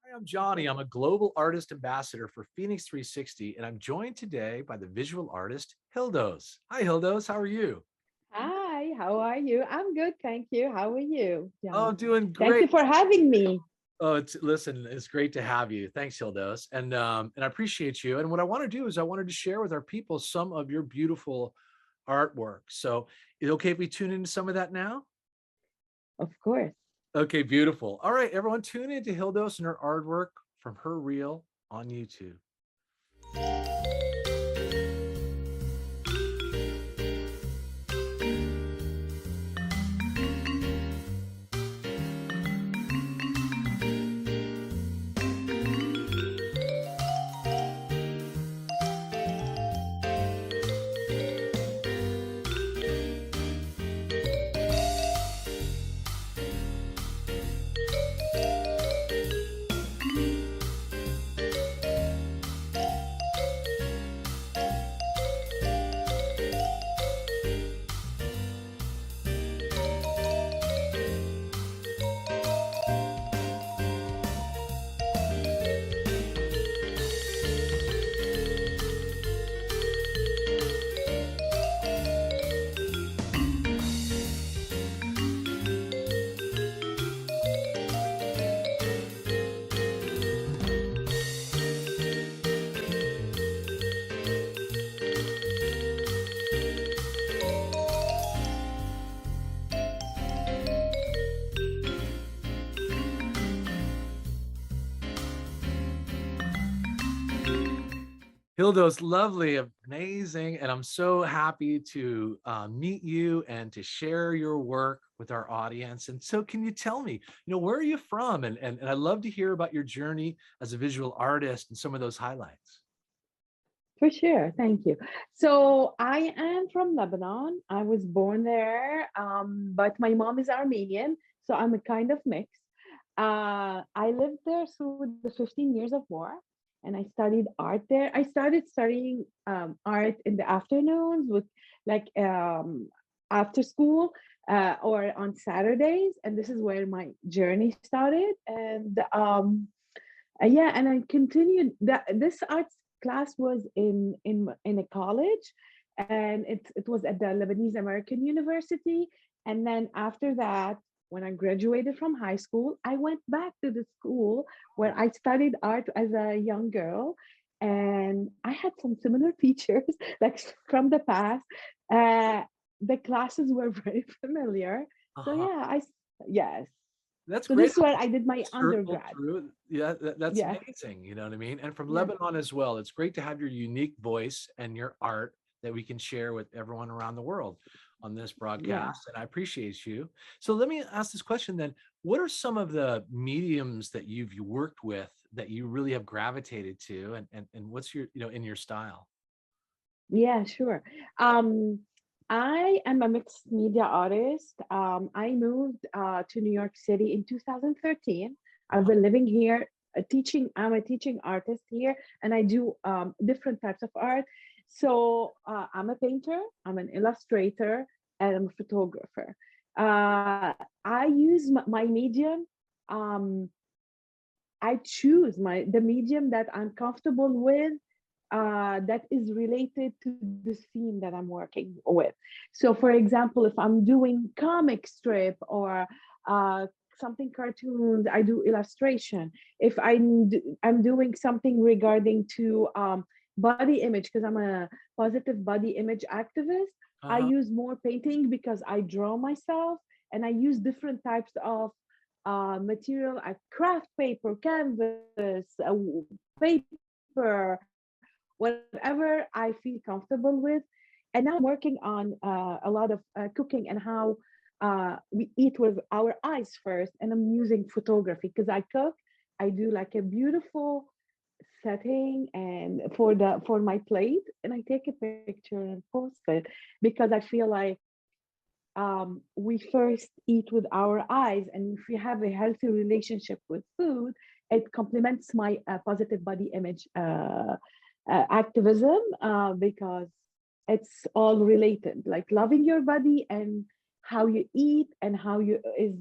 Hi, I'm Johnny. I'm a global artist ambassador for FENIX360, and I'm joined today by the visual artist HILDOS. Hi, HILDOS. How are you? Hi, how are you? I'm good, thank you. How are you, Oh, Johnny? I'm doing Thank great. you for having me. Oh, it's great to have you. Thanks, HILDOS, and I appreciate you. And what I want to do is I wanted to share with our people some of your beautiful artwork. So, is it okay if we tune into some of that now? Of course. Okay, beautiful. All right, everyone, tune into HILDOS and her artwork from her reel on YouTube. Hildo's lovely, amazing, and I'm so happy to meet you and to share your work with our audience. And so, can you tell me, where are you from? And I'd love to hear about your journey as a visual artist and some of those highlights. For sure, thank you. So I am from Lebanon. I was born there, but my mom is Armenian, so I'm a kind of mix. I lived there through the 15 years of war, and I studied art there. I started studying art in the afternoons with like after school or on Saturdays, and this is where my journey started. And yeah, and I continued that this arts class was in a college, and it was at the Lebanese American University. And then after that, when I graduated from high school, I went back to the school where I studied art as a young girl, and I had some similar features like from the past. Uh, the classes were very familiar. So Uh-huh. yeah, yes. That's So great this is how where you I did my circle undergrad. through. Yeah, that's Yeah, amazing. You know what I mean? And from yeah, Lebanon as well. It's great to have your unique voice and your art that we can share with everyone around the world on this yeah. broadcast. And I appreciate you. So let me ask this question then. What are some of the mediums that you've worked with that you really have gravitated to? And what's your, in your style? Yeah, sure. Um, I am a mixed media artist. I moved to New York City in 2013. I've Uh-huh. been living here, teaching. I'm a teaching artist here, and I do different types of art. So I'm a painter, I'm an illustrator, and I'm a photographer. I use my medium. Um, I choose the medium that I'm comfortable with, that is related to the theme that I'm working with. So, for example, if I'm doing comic strip or something cartoons, I do illustration. If I'm doing something regarding to body image, because I'm a positive body image activist, I Uh-huh. use more painting because I draw myself, and I use different types of material, craft paper, canvas, paper, whatever I feel comfortable with. And now I'm working on a lot of cooking and how we eat with our eyes first. And I'm using photography because I cook. I do like a beautiful setting and for my plate, and I take a picture and post it because I feel like we first eat with our eyes, and if we have a healthy relationship with food, it complements my positive body image activism, because it's all related, like loving your body and how you eat and how you is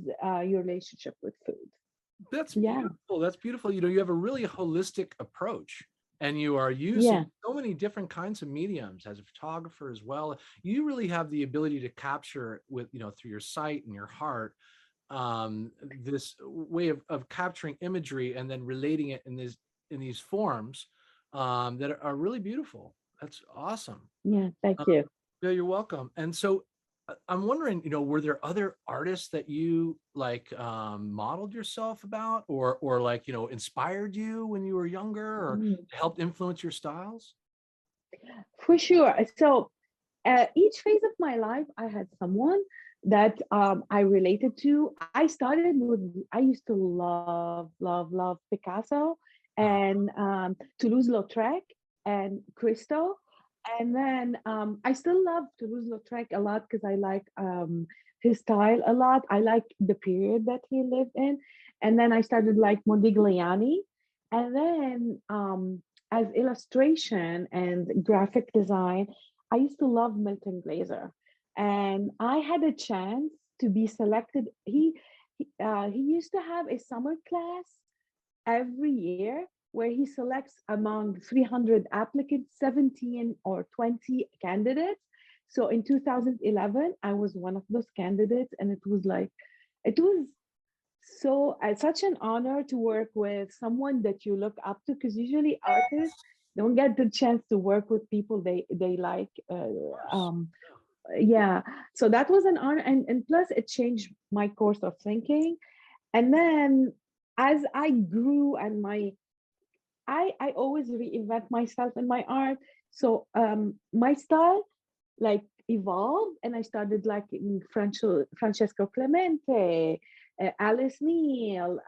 your relationship with food. That's Yeah, beautiful. That's beautiful. You know, you have a really holistic approach and you are using yeah, so many different kinds of mediums as a photographer as well. You really have the ability to capture with, you know, through your sight and your heart, this way of capturing imagery and then relating it in these forms that are really beautiful. That's awesome. yeah. Thank Uh, you. yeah, you're welcome. And so I'm wondering, you know, were there other artists that you like modeled yourself about or like, you know, inspired you when you were younger or Mm, helped influence your styles? for sure. So, each phase of my life, I had someone that I related to. I started with, I used to love Picasso Uh, and Toulouse-Lautrec and Christo. And then I still love Toulouse-Lautrec a lot because I like his style a lot. I like the period that he lived in. And then I started like Modigliani. And then as illustration and graphic design, I used to love Milton Glaser, and I had a chance to be selected. He used to have a summer class every year where he selects among 300 applicants, 17 or 20 candidates. So in 2011, I was one of those candidates, and it was such an honor to work with someone that you look up to, because usually artists don't get the chance to work with people they like. of course. Yeah, so that was an honor, and plus it changed my course of thinking. And then as I grew, and I always reinvent myself in my art. So my style like evolved, and I started like in Francesco Clemente, Alice Neal,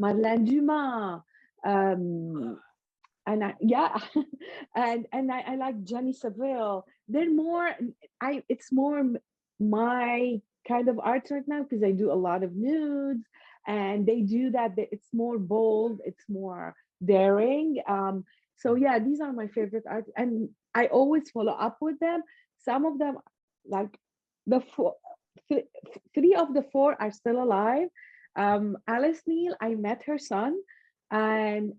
Marlène Dumas, um, and yeah, and I like Jenny Saville. They're more, I it's more my kind of art right now, because I do a lot of nudes, and they do that. It's more bold, it's more daring. So yeah, these are my favorite art, and I always follow up with them. Some of them, like the four, th- three of the four are still alive. Alice Neal, I met her son, and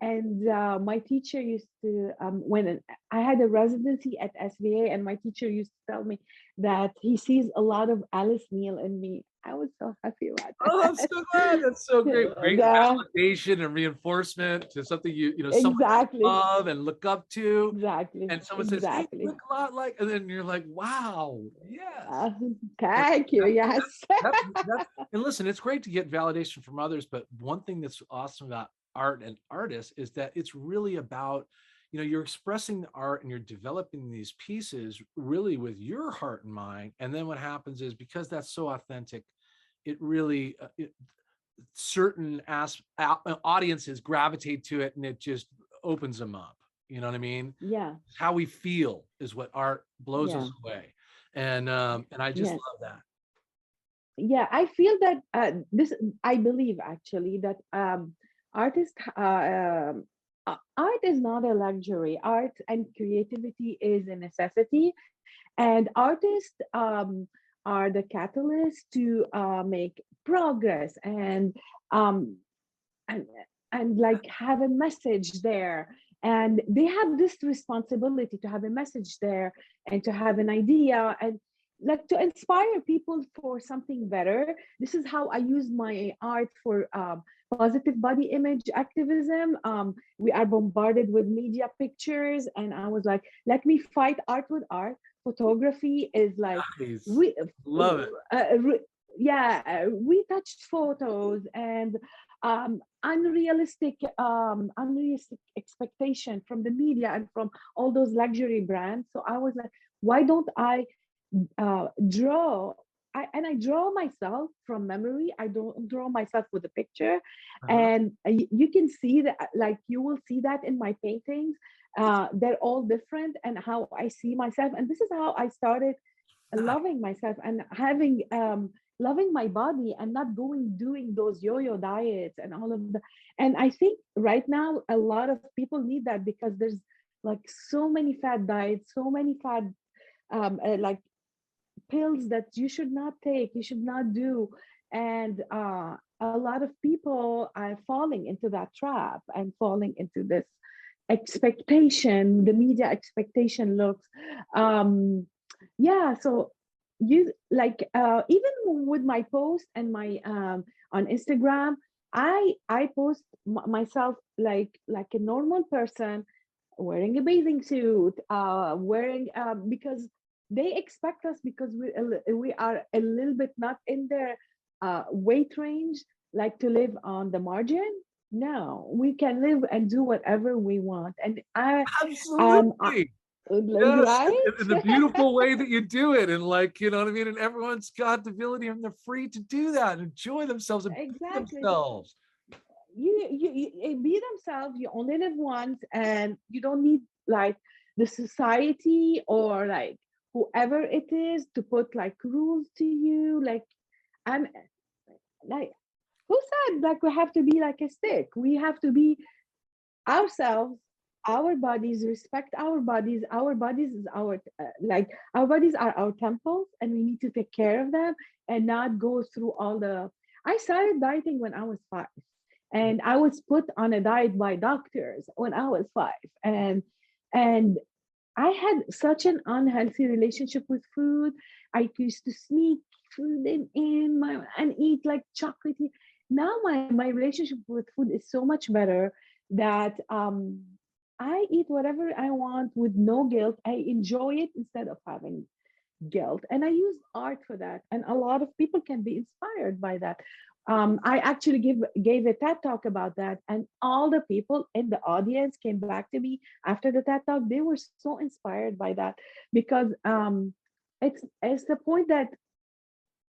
my teacher used to when I had a residency at SVA, and my teacher used to tell me that he sees a lot of Alice Neal in me. I was so happy about Oh, I'm that. so glad. That's so great. Great The- validation and reinforcement to something you know, someone that you exactly, love and look up to. exactly, And someone says, "Hey, you exactly. look a lot like," and then you're like, "Wow, yes." Uh, And Thank you. that, Yes. that's and listen, it's great to get validation from others, but one thing that's awesome about art and artists is that it's really about, you know, you're expressing the art and you're developing these pieces really with your heart and mind. And then what happens is because that's so authentic, it really certain audiences gravitate to it and it just opens them up. You know what I mean? Yeah. How we feel is what art blows us Yeah. away. And I just Yes. love that. Yeah, I feel that this, I believe actually that artist art is not a luxury. Art and creativity is a necessity, and artists are the catalyst to make progress, um, and and like have a message there, and they have this responsibility to have a message there, and to have an idea, and like to inspire people for something better. This is how I use my art for positive body image activism. We are bombarded with media pictures, and I was like, let me fight art with art. Photography is like Nice. re, Love it. re, yeah, retouched photos, and unrealistic expectation from the media and from all those luxury brands. So I was like, why don't I draw? I draw myself from memory. I don't draw myself with a picture, Uh-huh. and you can see that. Like you will see that in my paintings. They're all different, and how I see myself. And this is how I started Nice. loving myself, and having loving my body, and not going doing those yo-yo diets and all of that. And I think right now a lot of people need that, because there's like so many fad diets, so many fad like pills that you should not take, you should not do. And a lot of people are falling into that trap and falling into this expectation, the media expectation looks. Um, yeah, so you like even with my post and my on Instagram, I post myself like a normal person wearing a bathing suit, wearing because they expect us because we are a little bit not in their weight range, like to live on the margin. No, we can live and do whatever we want, and Absolutely. Yes, right. in the beautiful way that you do it, and like, you know what I mean, and everyone's got the ability and they're free to do that and enjoy themselves and be Exactly. themselves. You be themselves. You only live once, and you don't need like the society or like whoever it is to put like rules to you. Like I'm like, who said like we have to be like a stick? We have to be ourselves, our bodies, respect our bodies. Our bodies is our like our bodies are our temples, and we need to take care of them and not go through all the. I started dieting when I was 5, and I was put on a diet by doctors when I was 5, and I had such an unhealthy relationship with food. I used to sneak food in my and eat like chocolatey. Now my relationship with food is so much better that I eat whatever I want with no guilt. I enjoy it instead of having guilt, and I use art for that, and a lot of people can be inspired by that. I actually gave a TED talk about that, and all the people in the audience came back to me after the TED talk. They were so inspired by that because it's the point that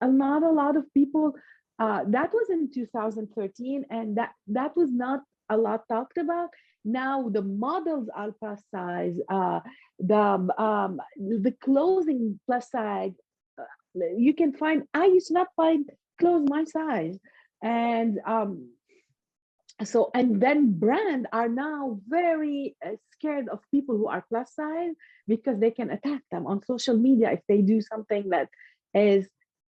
not a lot of people. That was in 2013, and that was not a lot talked about. Now the models are plus size, the clothing plus size. You can find. I used to not find clothes my size, and so and then brand are now very scared of people who are plus size because they can attack them on social media if they do something that is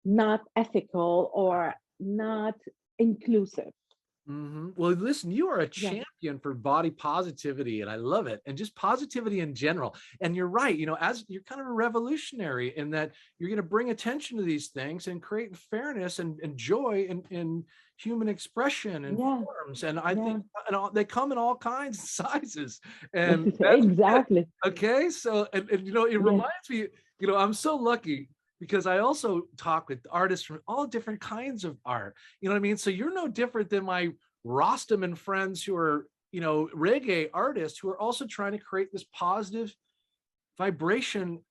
not ethical or not inclusive. Well, listen, you are a Yeah. champion for body positivity, and I love it, and just positivity in general. And you're right, you know, as you're kind of a revolutionary in that you're going to bring attention to these things and create fairness and joy in human expression and Yeah. forms. And I think Yeah. they come in all kinds of sizes, and that's it. Exactly. Okay, so and you know, it Yeah. reminds me, you know, I'm so lucky because I also talk with artists from all different kinds of art. You know what I mean? So you're no different than my Rostam and friends who are, you know, reggae artists who are also trying to create this positive vibration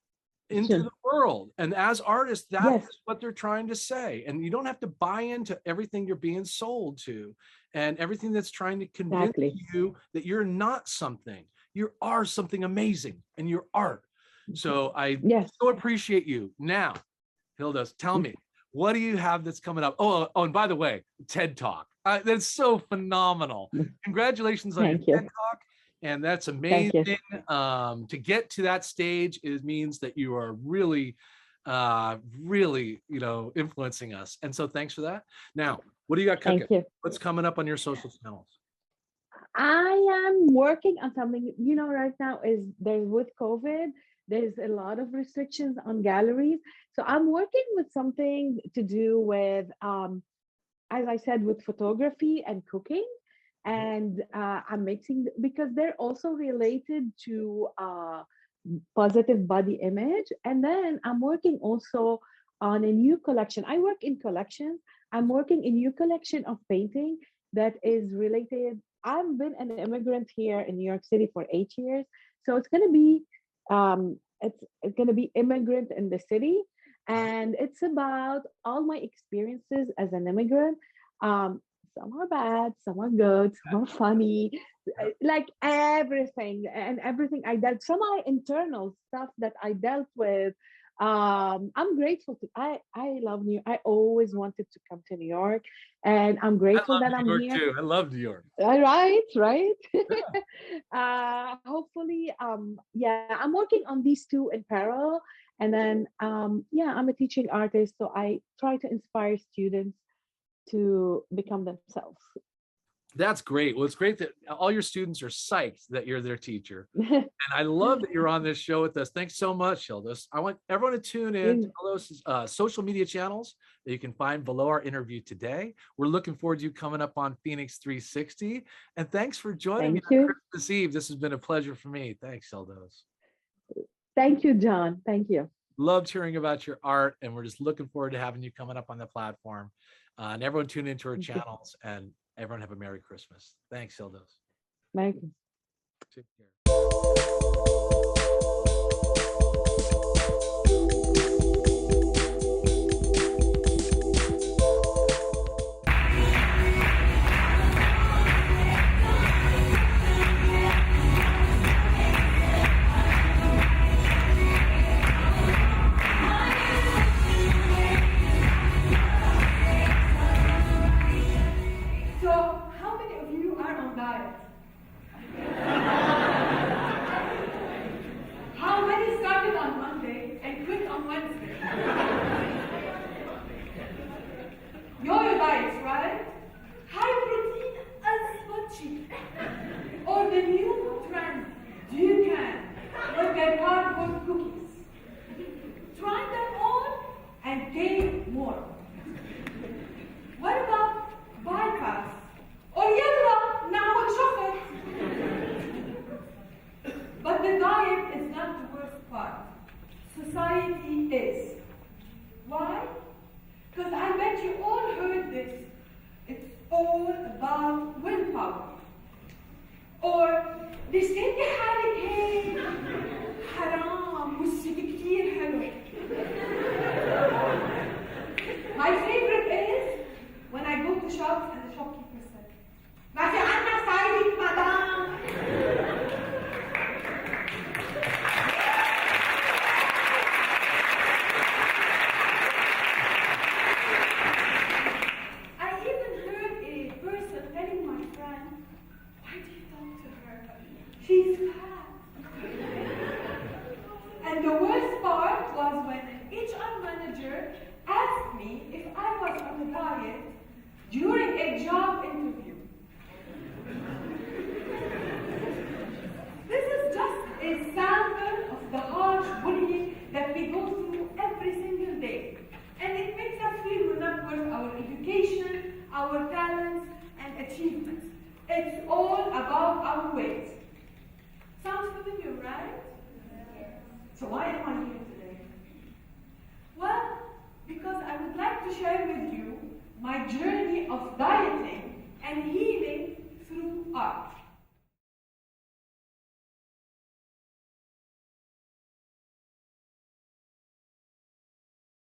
into Sure. the world. And as artists, that's Yes. what they're trying to say. And you don't have to buy into everything you're being sold to and everything that's trying to convince Exactly. you that you're not something. You are something amazing and you're art. So I Yes. so appreciate you. Now, Hilda, tell me, what do you have that's coming up? Oh, and by the way, TED Talk. That's so phenomenal. Congratulations on your Thank you. TED Talk. And that's Thank you. amazing. To get to that stage, it means that you are really, really, you know, influencing us. And so thanks for that. Now, what do you got cooking? Thank you. What's coming up on your social channels? I am working on something. Right now is there's with COVID, there's a lot of restrictions on galleries. So I'm working with something to do with, as I said, with photography and cooking. And I'm mixing because they're also related to positive body image. And then I'm working also on a new collection. I work in collections. I'm working a new collection of painting that is related. I've been an immigrant here in New York City for 8 years, so it's gonna be it's gonna be immigrant in the city, and it's about all my experiences as an immigrant. Um, some are bad, some are good, some are funny, like everything I dealt, some are internal stuff that I dealt with. I'm grateful to I love New York. I always wanted to come to New York, and I'm I grateful love that New I'm York here. too. I love New York. Right. Yeah. Hopefully, yeah, I'm working on these two in parallel, and then yeah, I'm a teaching artist, so I try to inspire students to become themselves. That's great. Well, it's great that all your students are psyched that you're their teacher. And I love that you're on this show with us. Thanks so much, Hildos. I want everyone to tune in to Hildos' social media channels that you can find below our interview today. We're looking forward to you coming up on FENIX360. And thanks for joining me Thank on you. Christmas Eve. This has been a pleasure for me. Thanks, Hildos. Thank you, John. Thank you. Loved hearing about your art, and we're just looking forward to having you coming up on the platform. And everyone tune into our channels, and everyone have a Merry Christmas. Thanks, Hildos. Merry Christmas. Take care. Share with you my journey of dieting and healing.